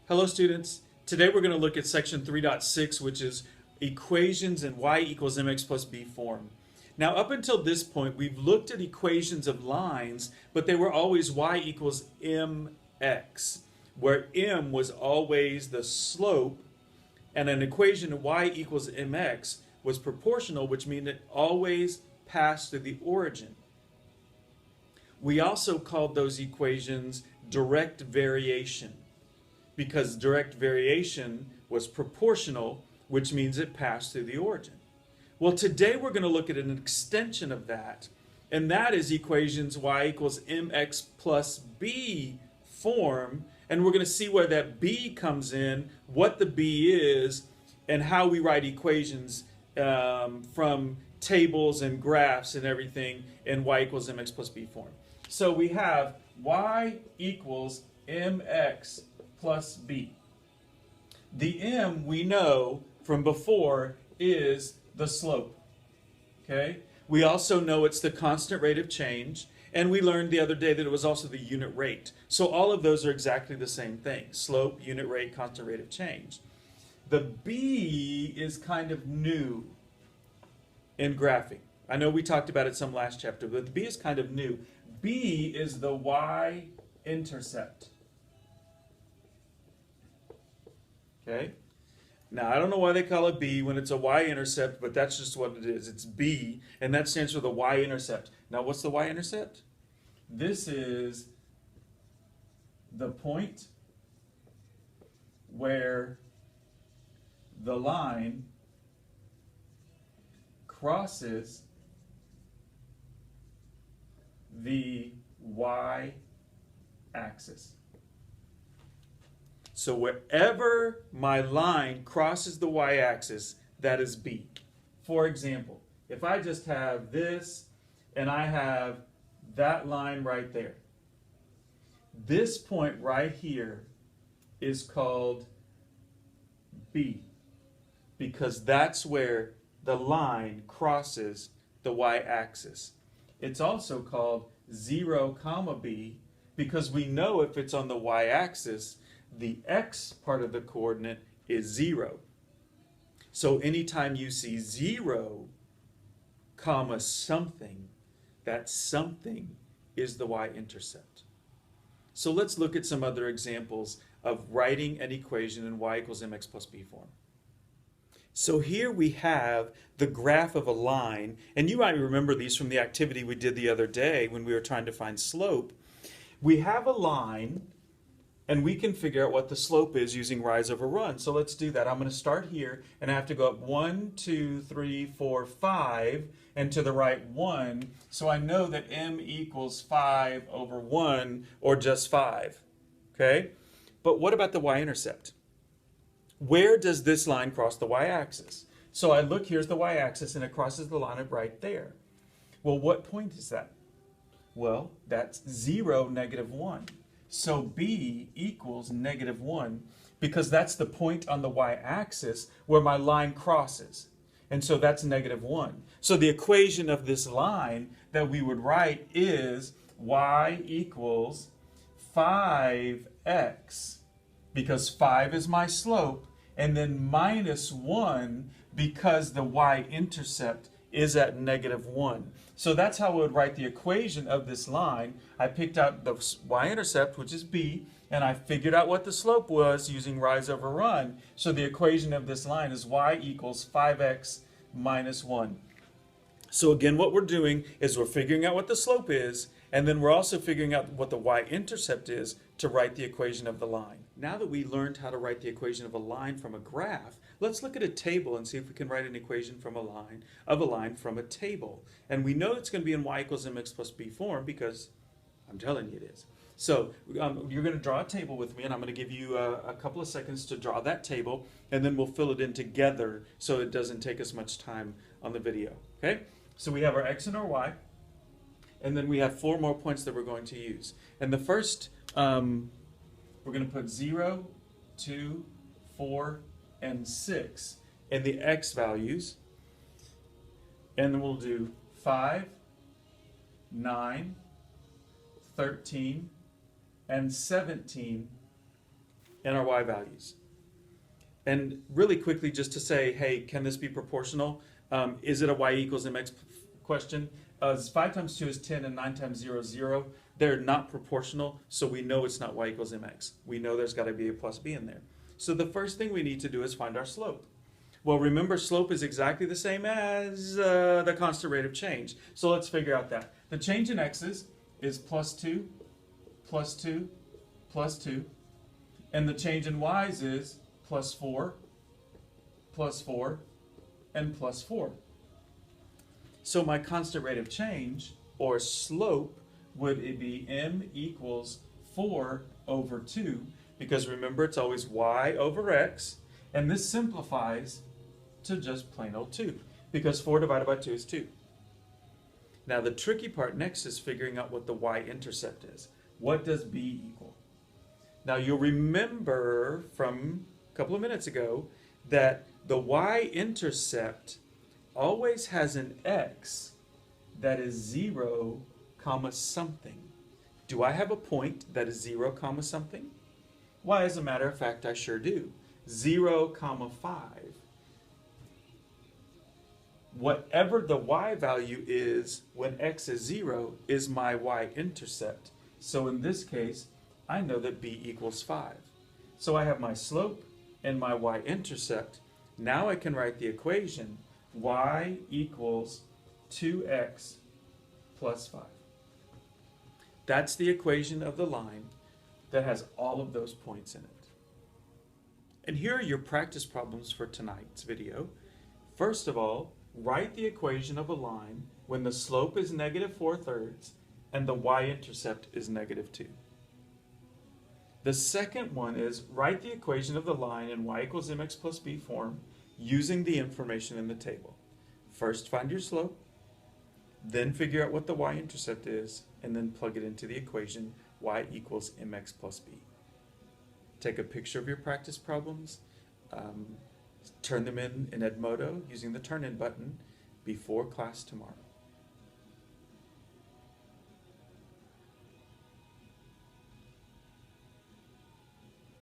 Hello students. Today we're going to look at section 3.6, which is equations in y equals mx plus b form. Now up until this point we've looked at equations of lines, but they were always y equals mx, where m was always the slope, and an equation of y equals mx was proportional, which means it always passed through the origin. We also called those equations direct variation, because direct variation was proportional, which means it passed through the origin. Well, today we're going to look at an extension of that, and that is equations y equals mx plus b form, and we're going to see where that b comes in, what the b is, and how we write equations from tables and graphs and everything in y equals mx plus b form. So we have y equals mx plus b. The m we know from before is the slope. Okay? We also know it's the constant rate of change, and we learned the other day that it was also the unit rate. So all of those are exactly the same thing: slope, unit rate, constant rate of change. The b is kind of new in graphing. I know we talked about it some last chapter, but the b is kind of new. B is the y-intercept. Okay? Now, I don't know why they call it B when it's a y-intercept, but that's just what it is. It's B, and that stands for the y-intercept. Now, what's the y-intercept? This is the point where the line crosses the y-axis. So wherever my line crosses the y-axis, that is B. For example, if I just have this and I have that line right there, this point right here is called B, because that's where the line crosses the y-axis. It's also called 0, B, because we know if it's on the y-axis, the x part of the coordinate is 0. So anytime you see 0, something, that something is the y-intercept. So let's look at some other examples of writing an equation in y equals mx plus b form. So here we have the graph of a line, and you might remember these from the activity we did the other day when we were trying to find slope. We have a line, and we can figure out what the slope is using rise over run. So let's do that. I'm going to start here, and I have to go up 1, 2, 3, 4, 5, and to the right 1. So I know that m equals 5 over 1, or just 5. Okay? But what about the y-intercept? Where does this line cross the y-axis? So I look, here's the y-axis, and it crosses the line right there. Well, what point is that? Well, that's 0, -1. So b equals -1, because that's the point on the y-axis where my line crosses. And so that's -1. So the equation of this line that we would write is y equals 5x, because 5 is my slope, and then -1 because the y-intercept is at -1. So that's how I would write the equation of this line. I picked out the y-intercept, which is b, and I figured out what the slope was using rise over run. So the equation of this line is y equals 5x minus 1. So again, what we're doing is we're figuring out what the slope is, and then we're also figuring out what the y-intercept is to write the equation of the line. Now that we learned how to write the equation of a line from a graph, let's look at a table and see if we can write an equation from a line from a table. And we know it's going to be in y equals mx plus b form because I'm telling you it is. So you're going to draw a table with me, and I'm going to give you a couple of seconds to draw that table, and then we'll fill it in together so it doesn't take us much time on the video. Okay? So we have our x and our y, and then we have 4 more points that we're going to use. And the first, we're going to put 0, 2, 4, and 6 in the x values. And then we'll do 5, 9, 13, and 17 and our y values. And really quickly, just to say, hey, can this be proportional? Is it a y equals mx question? 5 times 2 is 10 and 9 times 0 is 0. They're not proportional, so we know it's not y equals mx. We know there's got to be a plus b in there. So the first thing we need to do is find our slope. Well, remember, slope is exactly the same as the constant rate of change. So let's figure out that. The change in x's is plus 2, plus 2, plus 2. And the change in y's is plus 4, and plus 4. So my constant rate of change, or slope, would be m equals 4 over 2, because remember, it's always y over x, and this simplifies to just plain old 2, because 4 divided by 2 is 2. Now the tricky part next is figuring out what the y-intercept is. What does b equal? Now you'll remember from a couple of minutes ago that the y-intercept always has an x that is 0 comma something. Do I have a point that is 0 comma something? Why, as a matter of fact, I sure do. 0 comma 5. Whatever the y value is when x is 0 is my y-intercept. So in this case, I know that b equals 5. So I have my slope and my y-intercept. Now I can write the equation y equals 2x plus 5. That's the equation of the line that has all of those points in it. And here are your practice problems for tonight's video. First of all, write the equation of a line when the slope is negative 4/3 and the y-intercept is negative 2. The second one is write the equation of the line in y equals mx plus b form using the information in the table. First find your slope, then figure out what the y-intercept is, and then plug it into the equation y equals mx plus b. Take a picture of your practice problems, turn them in Edmodo using the turn in button before class tomorrow.